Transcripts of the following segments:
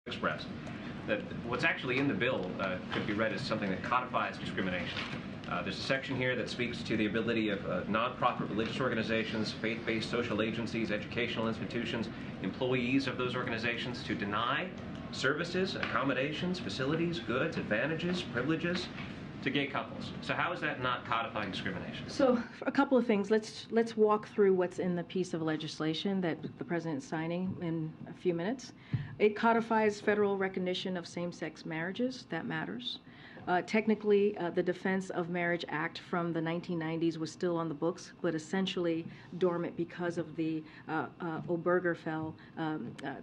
express that what's actually in the bill could be read as something that codifies discrimination. There's a section here that speaks to the ability of nonprofit religious organizations, faith-based social agencies, educational institutions, employees of those organizations to deny services, accommodations, facilities, goods, advantages, privileges to gay couples. So how is that not codifying discrimination? So a couple of things. Let's walk through what's in the piece of legislation that the president is signing in a few minutes. It codifies federal recognition of same-sex marriages. That matters. Technically, the Defense of Marriage Act from the 1990s was still on the books, but essentially dormant because of the Obergefell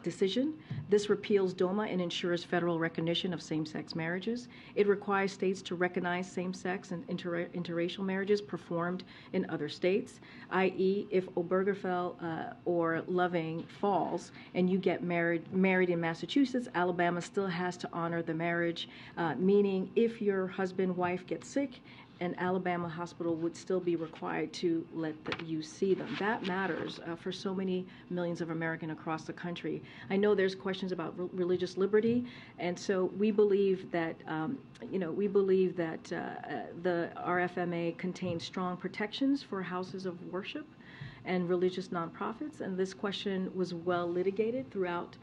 decision. This repeals DOMA and ensures federal recognition of same-sex marriages. It requires states to recognize same-sex and interracial marriages performed in other states, i.e., if Obergefell or Loving falls and you get married in Massachusetts, Alabama still has to honor the marriage, meaning if your husband-wife gets sick, an Alabama hospital would still be required to let you see them. That matters for so many millions of Americans across the country. I know there's questions about religious liberty, and so we believe that the RFMA contains strong protections for houses of worship and religious nonprofits, and this question was well litigated throughout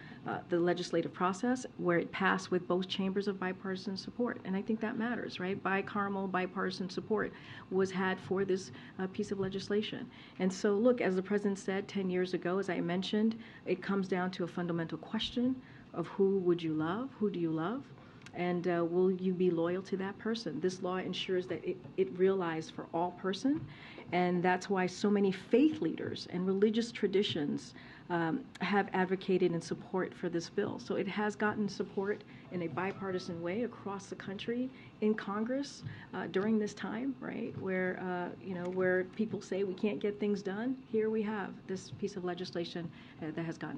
the legislative process, where it passed with both chambers of bipartisan support, and I think that matters, right? Bipartisan support was had for this piece of legislation. And so, look, as the president said 10 years ago, as I mentioned, it comes down to a fundamental question of who would you love, who do you love, and will you be loyal to that person? This law ensures that it realizes for all person, and that's why so many faith leaders and religious traditions have advocated in support for this bill. So it has gotten support in a bipartisan way across the country in Congress during this time, right, where people say we can't get things done. Here we have this piece of legislation that has gotten